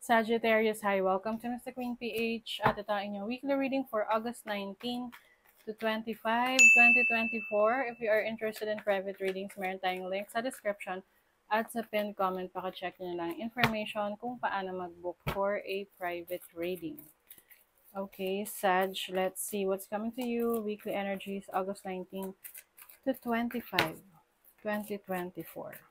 Sagittarius, hi, welcome to Mr. Queen PH at ito ang inyong weekly reading for August 19 to 25, 2024. If you are interested in private readings, meron tayong link sa description at sa pinned comment. Paka-check nyo lang information kung paano mag-book for a private reading. Okay, Sag, let's see what's coming to you. Weekly energies, August 19 to 25, 2024.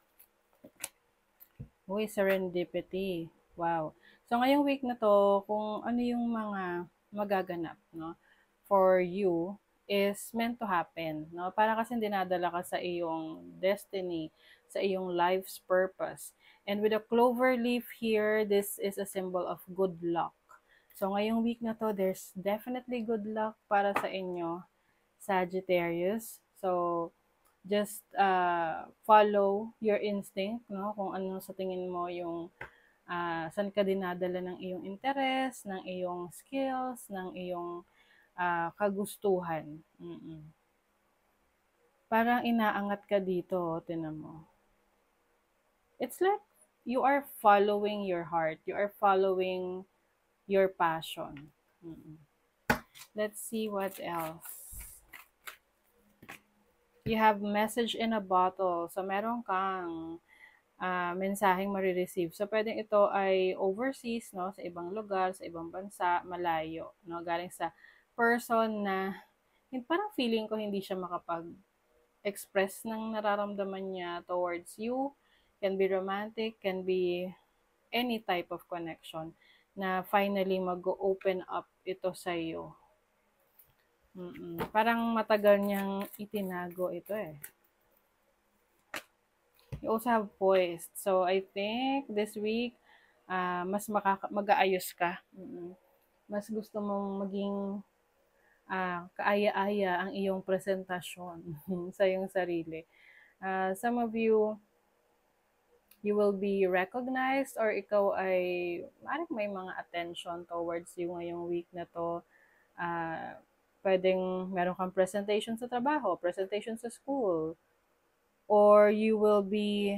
Uy, serendipity. Wow. So, ngayong week na to, kung ano yung mga magaganap, no, for you is meant to happen, no? Para kasi dinadala ka sa iyong destiny, sa iyong life's purpose. And with a clover leaf here, this is a symbol of good luck. So, ngayong week na to, there's definitely good luck para sa inyo, Sagittarius. So, just follow your instinct, no? Kung ano sa tingin mo yung saan ka dinadala ng iyong interest, ng iyong skills, ng iyong kagustuhan. Parang inaangat ka dito, tinan mo. It's like you are following your heart. You are following your passion. Let's see what else. You have message in a bottle. So, meron kang mensaheng marireceive. So, pwedeng ito ay overseas, no? Sa ibang lugar, sa ibang bansa, malayo, no? Galing sa person na parang feeling ko hindi siya makapag-express ng nararamdaman niya towards you. Can be romantic, can be any type of connection na finally mag-open up ito sa iyo. Parang matagal niyang itinago ito eh. You also have poised. So, I think this week, mas mag-aayos ka. Mas gusto mong maging kaaya-aya ang iyong presentasyon sa iyong sarili. Some of you, you will be recognized or ikaw ay maaaring may mga attention towards you ngayong week na to. Pwedeng meron kang presentation sa trabaho, presentation sa school, or you will be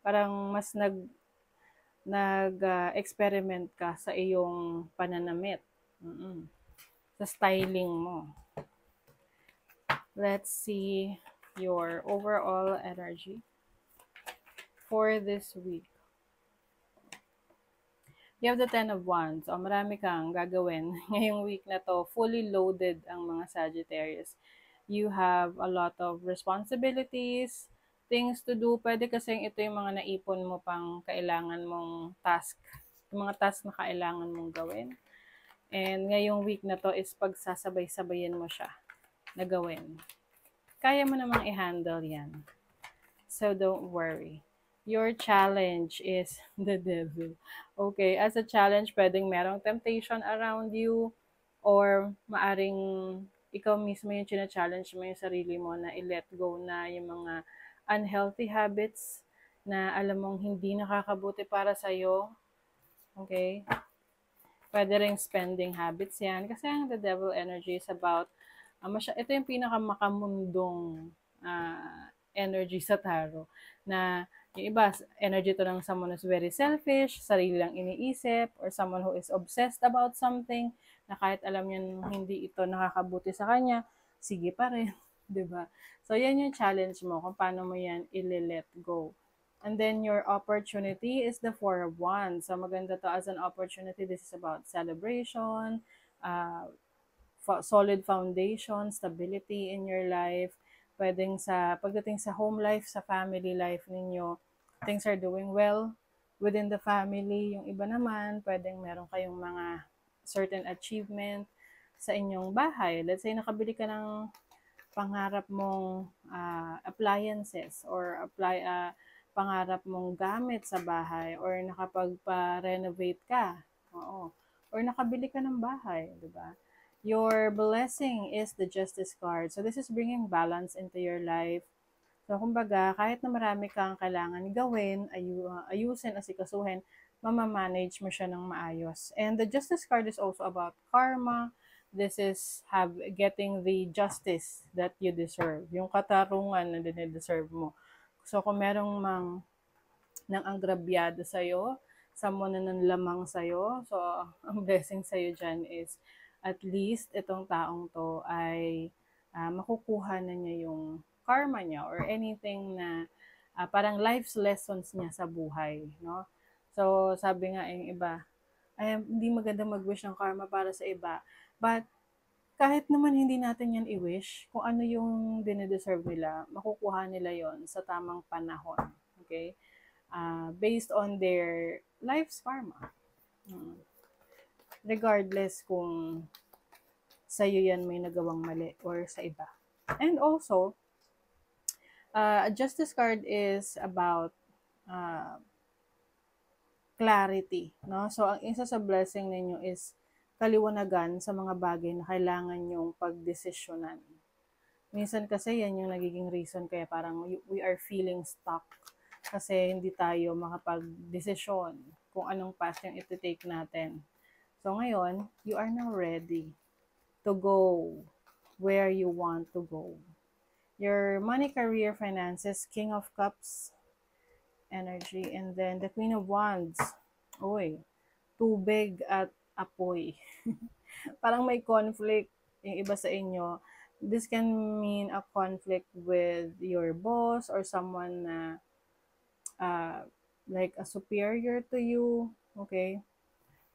parang mas nag-experiment ka sa iyong pananamit. Sa styling mo. Let's see your overall energy for this week. You have the 10 of Wands. O, marami kang gagawin ngayong week na to. Fully loaded ang mga Sagittarius. You have a lot of responsibilities, things to do. Pwede kasing ito yung mga naipon mo pang kailangan mong task. Yung mga task na kailangan mong gawin. And ngayong week na to is pagsasabay-sabayin mo siya na gawin. Kaya mo namang i-handle yan. So don't worry. Your challenge is the devil. Okay, as a challenge, pwedeng merong temptation around you or maaring ikaw mismo yung challenge mo yung sarili mo na i-let go na yung mga unhealthy habits na alam mong hindi nakakabuti para sa'yo. Okay? Pwede rin spending habits yan. Kasi ang the devil energy is about, ito yung pinakamakamundong energy sa tarot. Na yung iba, energy to ng someone who's very selfish, sarili lang iniisip, or someone who is obsessed about something, na kahit alam niya hindi ito nakakabuti sa kanya, sige pa rin, diba? So, yan yung challenge mo, kung paano mo yan i-let go. And then your opportunity is the 4 of Wands. So, maganda to as an opportunity. This is about celebration, solid foundation, stability in your life. Pwedeng pagdating sa home life, sa family life ninyo, things are doing well within the family. Yung iba naman, pwedeng meron kayong mga certain achievement sa inyong bahay. Let's say, nakabili ka ng pangarap mong appliances or pangarap mong gamit sa bahay or nakapagpa-renovate ka. Oo. Or nakabili ka ng bahay, di ba? Your blessing is the Justice card. So, this is bringing balance into your life. So, kumbaga, kahit na marami kang kailangan gawin, ayusin, asikasuhin, mamamanage mo siya ng maayos. And the Justice card is also about karma. This is getting the justice that you deserve. Yung katarungan na dinideserve mo. So, kung merong nang anggrabyado sa'yo, someone na nanlamang sa'yo. So, ang blessing sa'yo dyan is at least itong taong to ay makukuha na niya yung karma niya or anything na parang life's lessons niya sa buhay, no? So, sabi nga yung iba, ay, hindi maganda mag-wish ng karma para sa iba. But, kahit naman hindi natin yan i-wish, kung ano yung dinedeserve nila, makukuha nila yon sa tamang panahon. Okay? Based on their life's karma. Regardless kung sa'yo yan may nagawang mali or sa iba. And also, a justice card is about clarity. No? So, ang isa sa blessing ninyo is kaliwanagan sa mga bagay na kailangan nyong pagdesisyonan. Minsan kasi yan yung nagiging reason kaya parang we are feeling stuck kasi hindi tayo makapag-desisyon kung anong path yung iti-take natin. So ngayon, you are now ready to go where you want to go. Your money, career, finances, King of Cups energy, and then the Queen of Wands. Uy, tubig at apoy. Parang may conflict yung iba sa inyo. This can mean a conflict with your boss or someone na like a superior to you. Okay?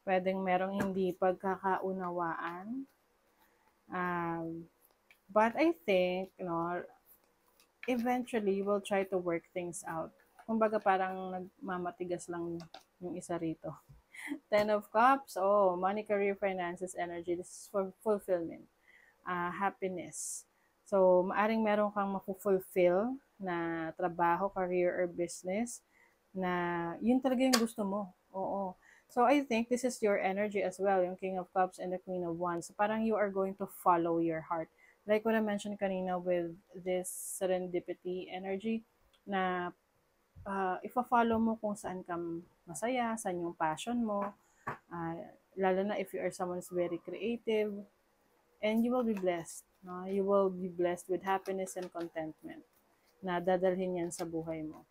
Pwedeng merong hindi pagkakaunawaan. But I think, eventually, you will try to work things out. Kumbaga parang nagmamatigas lang yung isa rito. Ten of Cups, money, career, finances, energy. This is for fulfillment. Happiness. So, maaring meron kang mafu-fulfill na trabaho, career, or business na yun talaga yung gusto mo. Oo. So, I think this is your energy as well, yung King of Cups and the Queen of Wands. So, parang you are going to follow your heart. Like what I mentioned kanina with this serendipity energy na ifa-follow mo kung saan ka masaya, saan yung passion mo, lalo na if you are someone who's very creative, and you will be blessed. No? You will be blessed with happiness and contentment na dadalhin yan sa buhay mo.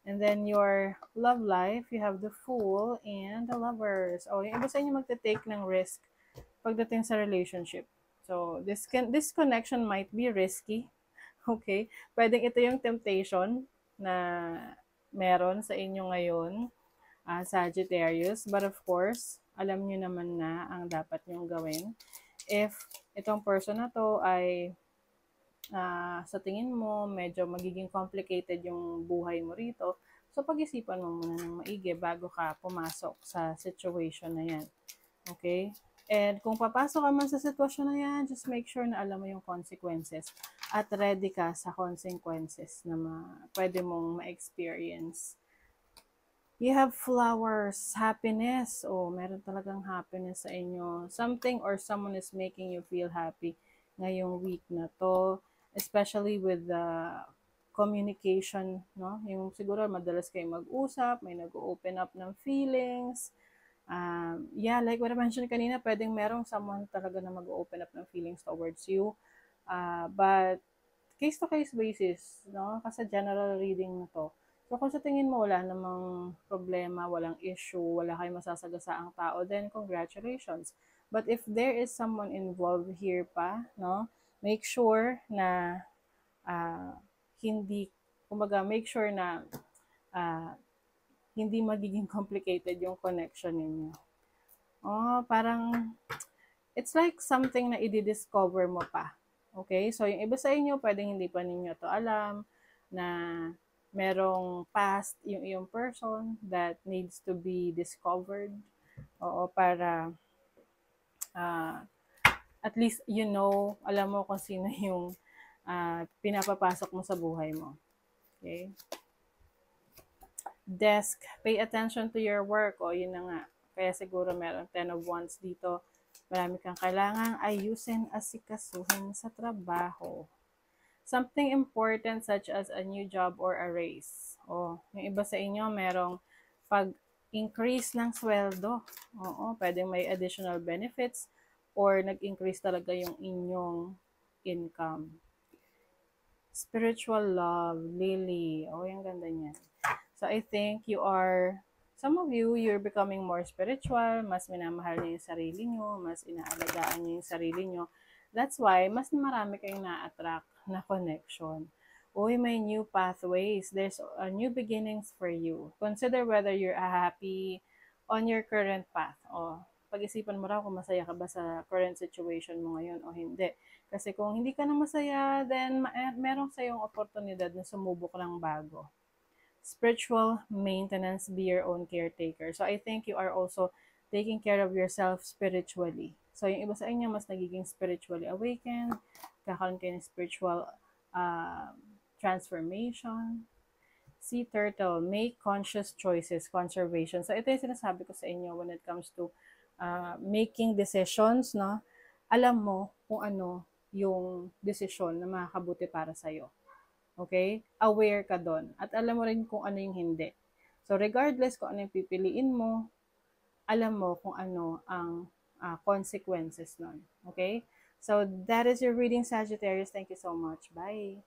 And then your love life, you have the Fool and the Lovers. Yung iba sa inyo magte-take ng risk pagdating sa relationship. So, this connection might be risky. Okay? Pwedeng ito yung temptation na meron sa inyo ngayon, Sagittarius. But of course, alam nyo naman na ang dapat nyong gawin. If itong person na to ay sa tingin mo medyo magiging complicated yung buhay mo rito, so pag-isipan mo muna ng maigi bago ka pumasok sa situation na yan. Okay? And kung papasok ka man sa sitwasyon na yan, just make sure na alam mo yung consequences at ready ka sa consequences na pwede mong ma-experience. You have flowers, happiness. Meron talagang happiness sa inyo. Something or someone is making you feel happy ngayong week na to. Especially with the communication, no? Yung siguro madalas kayo mag-usap, may nag-open up ng feelings. Like what I mentioned kanina, pwedeng merong someone talaga na mag-open up ng feelings towards you. But case-to-case basis, no? Kasi general reading na to. So, kung sa tingin mo wala namang problema, walang issue, wala kayong masasagasaang tao, then congratulations. But if there is someone involved here pa, no, make sure na make sure na hindi magiging complicated yung connection ninyo. Parang, it's like something na i-discover mo pa. Okay? So, yung iba sa inyo, pwedeng hindi pa ninyo to alam na merong past yung iyong person that needs to be discovered. Para at least alam mo kung sino yung pinapapasok mo sa buhay mo. Okay? Desk, pay attention to your work. Yun na nga. Kaya siguro meron 10 of Wands dito. Marami kang kailangang ayusin, asikasuhin sa trabaho. Something important such as a new job or a raise. Yung iba sa inyo merong pag-increase ng sweldo. Pwedeng may additional benefits or nag-increase talaga yung inyong income. Spiritual love, Lily. Yung ganda niyan. So I think you are Some of you, you're becoming more spiritual, mas minamahal niyo yung sarili niyo, mas inaalagaan niyo yung sarili niyo. That's why, mas marami kayong na-attract na connection. Uy, may new pathways. There's new beginnings for you. Consider whether you're happy on your current path. O, pag-isipan mo raw kung masaya ka ba sa current situation mo ngayon o hindi. Kasi kung hindi ka na masaya, then meron sa yung oportunidad na sumubok ng bago. Spiritual maintenance, be your own caretaker. So I think you are also taking care of yourself spiritually. So yung iba sa inyo mas nagiging spiritually awakened, kakaroon kayo ng spiritual uh, transformation. Sea turtle, make conscious choices, conservation. So ito yung sinasabi ko sa inyo when it comes to making decisions, no? Alam mo kung ano yung desisyon na makakabuti para sa'yo. Okay? Aware ka doon. At alam mo rin kung ano yung hindi. So, regardless kung ano yung pipiliin mo, alam mo kung ano ang consequences nun. Okay? So, that is your reading, Sagittarius. Thank you so much. Bye!